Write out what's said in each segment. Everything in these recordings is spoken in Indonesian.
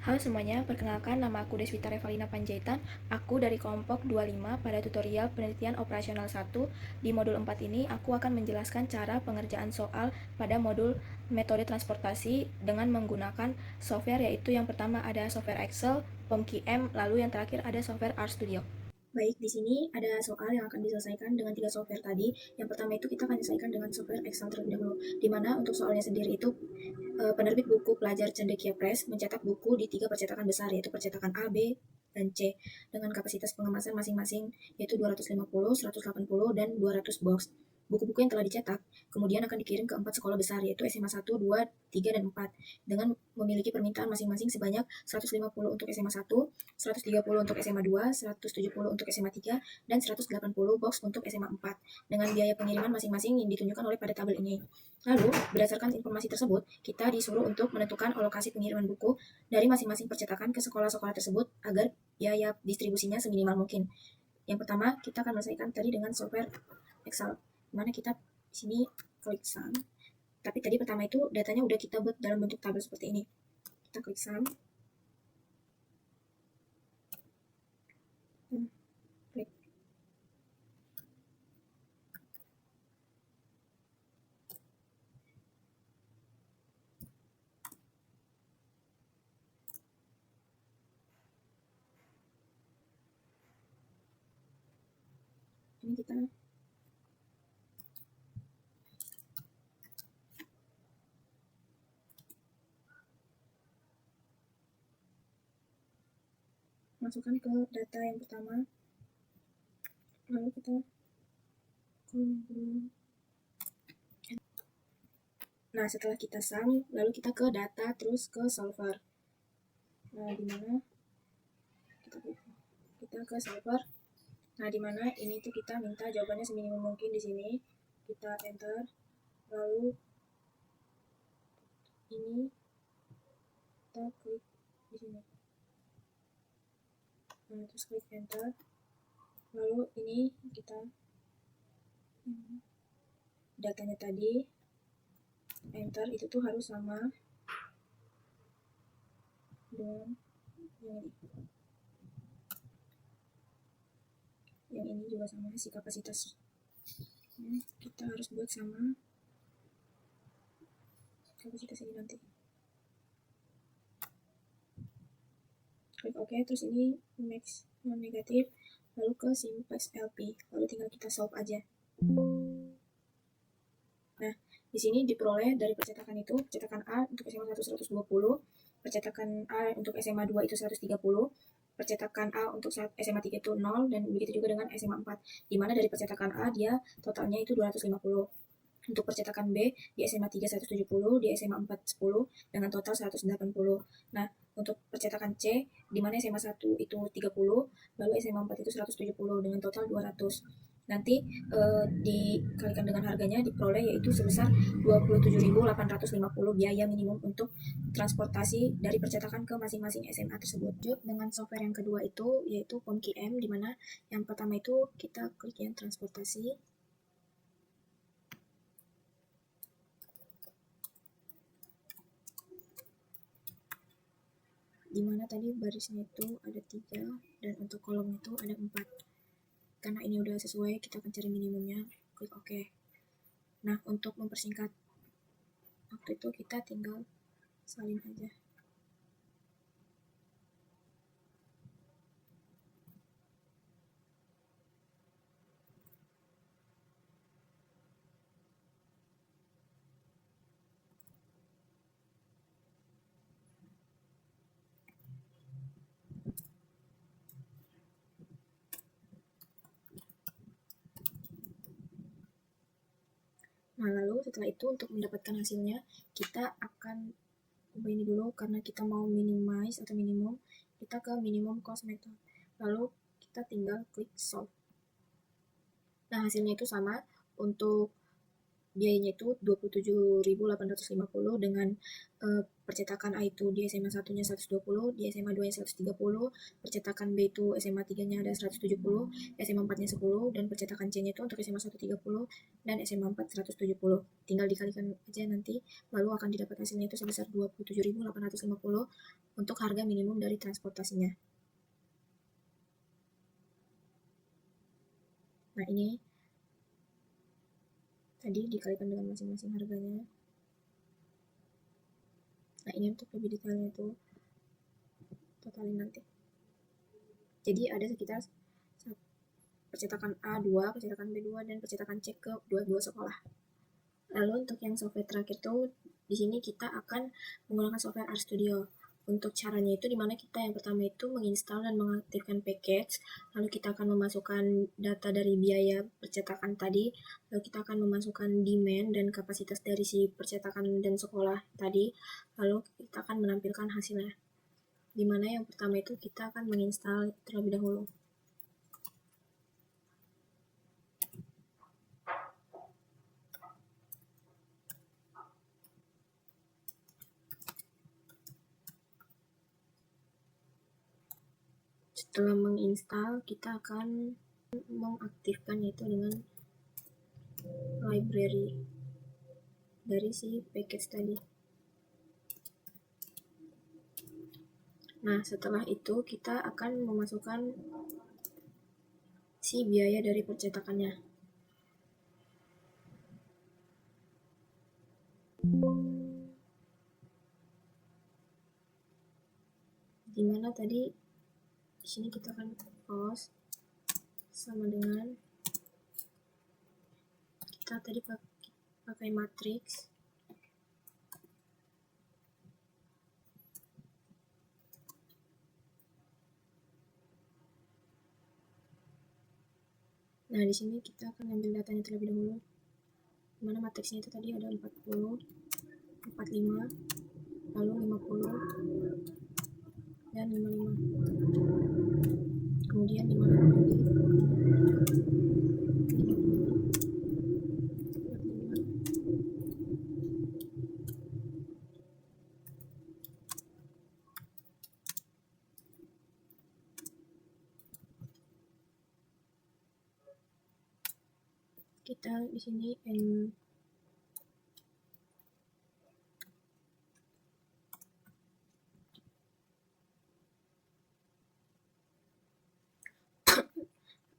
Halo semuanya, perkenalkan nama aku Deswita Revalina Panjaitan. Aku dari kelompok 25 pada tutorial penelitian operasional 1. Di modul 4 ini, aku akan menjelaskan cara pengerjaan soal pada modul metode transportasi dengan menggunakan software, yaitu yang pertama ada software Excel, POMQM, lalu yang terakhir ada software RStudio. Baik, di sini ada soal yang akan diselesaikan dengan 3 software tadi. Yang pertama itu kita akan selesaikan dengan software Excel terlebih dahulu, di mana untuk soalnya sendiri itu penerbit buku pelajar Cendekia Press mencetak buku di 3 percetakan besar, yaitu percetakan A, B, dan C, dengan kapasitas pengemasan masing-masing yaitu 250, 180, dan 200 box. Buku-buku yang telah dicetak kemudian akan dikirim ke 4 sekolah besar, yaitu SMA 1, 2, 3, dan 4, dengan memiliki permintaan masing-masing sebanyak 150 untuk SMA 1, 130 untuk SMA 2, 170 untuk SMA 3, dan 180 box untuk SMA 4, dengan biaya pengiriman masing-masing yang ditunjukkan oleh pada tabel ini. Lalu, berdasarkan informasi tersebut, kita disuruh untuk menentukan alokasi pengiriman buku dari masing-masing percetakan ke sekolah-sekolah tersebut agar biaya distribusinya seminimal mungkin. Yang pertama, kita akan menyelesaikan tadi dengan software Excel, dimana kita di sini klik sum. Tapi tadi pertama itu datanya udah kita buat dalam bentuk tabel seperti ini. Kita klik sum. Klik. Ini kita masukkan ke data yang pertama, lalu kita nah setelah kita sum, lalu kita ke data terus ke solver. Nah dimana kita ke solver. Nah dimana ini tuh kita minta jawabannya seminimum mungkin. Di sini kita enter, lalu ini kita klik di sini. Nah terus klik enter, lalu ini kita datanya tadi enter, itu tuh harus sama dengan yang ini juga sama si kapasitas. Nah, kita harus buat sama kapasitas ini nanti. Klik OK, terus ini max non negatif, lalu ke simplex LP, lalu tinggal kita solve aja. Nah, di sini diperoleh dari percetakan itu, percetakan A untuk SMA 1 120, percetakan A untuk SMA 2 itu 130, percetakan A untuk SMA 3 itu 0, dan begitu juga dengan SMA 4, di mana dari percetakan A dia totalnya itu 250. Untuk percetakan B di SMA 3 170, di SMA 4 10, dengan total 180. Nah, untuk percetakan C, di mana SMA 1 itu 30, lalu SMA 4 itu 170, dengan total 200. Nanti dikalikan dengan harganya diperoleh yaitu sebesar 27.850 biaya minimum untuk transportasi dari percetakan ke masing-masing SMA tersebut. Dengan software yang kedua itu yaitu POMQM, di mana yang pertama itu kita klik yang transportasi. Dimana tadi barisnya itu ada 3 dan untuk kolom itu ada 4. Karena ini udah sesuai, kita akan cari minimumnya, klik OK. Nah, untuk mempersingkat waktu itu kita tinggal salin aja. Nah, lalu setelah itu untuk mendapatkan hasilnya, kita akan ubah ini dulu karena kita mau minimize atau minimum, kita ke minimum cost method. Lalu kita tinggal klik solve. Nah, hasilnya itu sama. Untuk biayanya itu 27.850 dengan percetakan A itu di SMA 1-nya 120, di SMA 2-nya 130, percetakan B itu SMA 3-nya ada 170, SMA 4-nya 10, dan percetakan C-nya itu untuk SMA 1 30 dan SMA 4 170. Tinggal dikalikan aja nanti, lalu akan didapat hasilnya itu sebesar 27.850 untuk harga minimum dari transportasinya. Nah, ini tadi dikalikan dengan masing-masing harganya. Nah, ini untuk lebih detailnya tuh totalin nanti. Jadi ada sekitar percetakan A2, percetakan B2, dan percetakan C ke dua sekolah. Lalu untuk yang software terakhir tuh di sini kita akan menggunakan software RStudio. Untuk caranya itu dimana kita yang pertama itu menginstal dan mengaktifkan package, lalu kita akan memasukkan data dari biaya percetakan tadi, lalu kita akan memasukkan demand dan kapasitas dari si percetakan dan sekolah tadi, lalu kita akan menampilkan hasilnya. Dimana yang pertama itu kita akan menginstal terlebih dahulu. Setelah menginstal, kita akan mengaktifkan yaitu dengan library dari si package tadi. Nah, setelah itu kita akan memasukkan si biaya dari percetakannya. Dimana tadi di sini kita akan cost sama dengan kita tadi pakai matrix. Nah, di sini kita akan ambil datanya terlebih dahulu. Dimana matriksnya itu tadi ada 40, 45, lalu 50, dan 55. Kemudian 55 lagi. 45. Kita di sini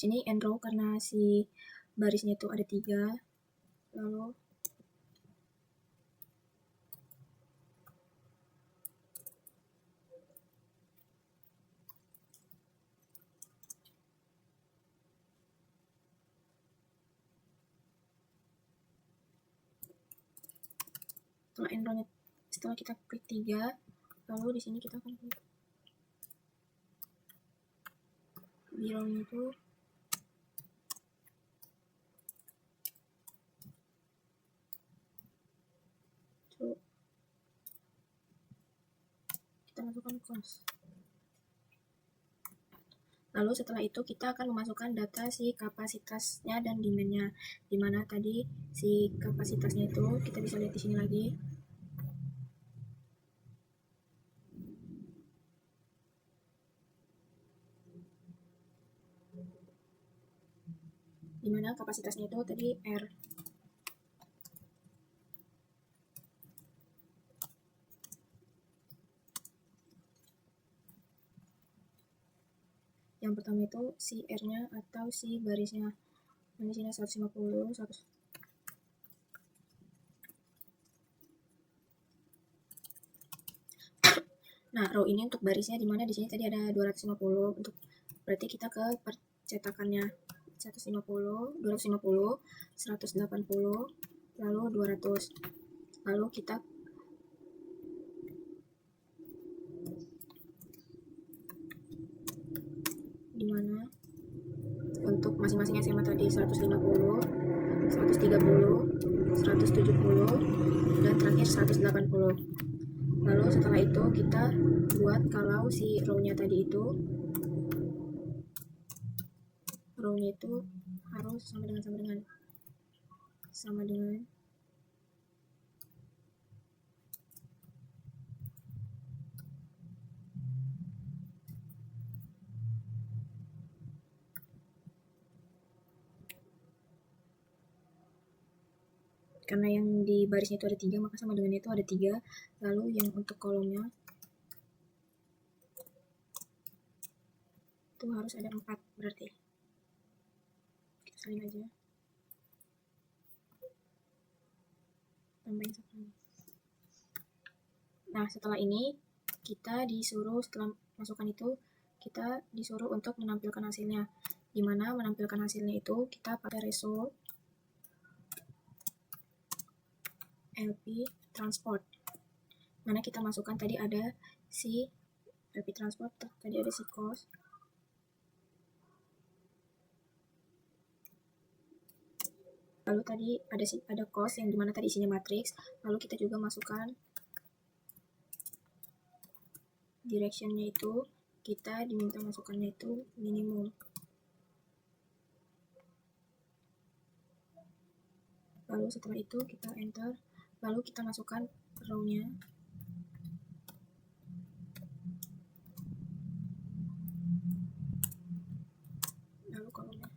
sini end row karena si barisnya itu ada 3, lalu setelah end row-nya, setelah kita klik 3, lalu di sini kita akan klik below-nya itu kita masukkan cost. Lalu setelah itu kita akan memasukkan data si kapasitasnya dan demand-nya. Dimana tadi si kapasitasnya itu kita bisa lihat di sini lagi. Dimana kapasitasnya itu tadi R. Yang pertama itu si R-nya atau si barisnya. Nah, di sini 150, 100. Nah, row ini untuk barisnya dimana di sini tadi ada 250 untuk berarti kita ke percetakannya 150, 250, 180, lalu 200. Lalu kita dimana untuk masing-masing SMA tadi 150, 130, 170, dan terakhir 180. Lalu setelah itu kita buat kalau si row-nya tadi itu row-nya itu harus sama dengan karena yang di barisnya itu ada 3, maka sama dengan itu ada 3. Lalu yang untuk kolomnya itu harus ada 4 berarti. Kita salin aja. Tambahin satu lagi. Nah, setelah ini kita disuruh, setelah masukkan itu, kita disuruh untuk menampilkan hasilnya. Dimana menampilkan hasilnya itu kita pakai result LP transport. Mana kita masukkan tadi ada si LP transport, tadi ada si cost. Lalu tadi ada cost yang dimana tadi isinya matriks. Lalu kita juga masukkan directionnya itu, kita diminta masukkannya itu minimum. Lalu setelah itu kita enter, lalu kita masukkan row-nya. Lalu kolomnya.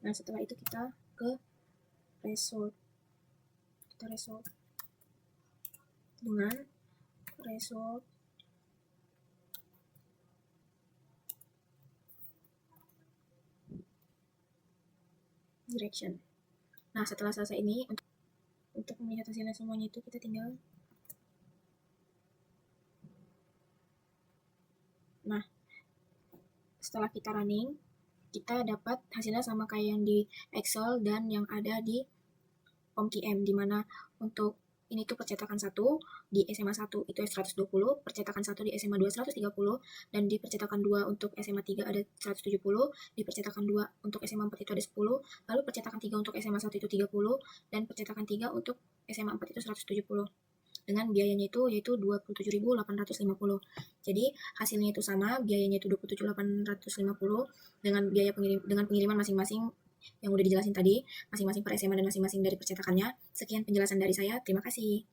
Nah, setelah itu kita ke result. Kita result dengan result direction. Nah, setelah selesai ini, untuk melihat hasilnya semuanya itu kita tinggal, nah setelah kita running, kita dapat hasilnya sama kayak yang di Excel dan yang ada di POMQM, dimana untuk ini tuh percetakan 1 di SMA 1 itu 120, percetakan 1 di SMA 2 130, dan di percetakan 2 untuk SMA 3 ada 170, di percetakan 2 untuk SMA 4 itu ada 10, lalu percetakan 3 untuk SMA 1 itu 30, dan percetakan 3 untuk SMA 4 itu 170. Dengan biayanya itu yaitu 27.850. Jadi hasilnya itu sama, biayanya itu 27.850 dengan biaya pengiriman masing-masing yang udah dijelasin tadi, masing-masing per SMA dan masing-masing dari percetakannya. Sekian penjelasan dari saya, terima kasih.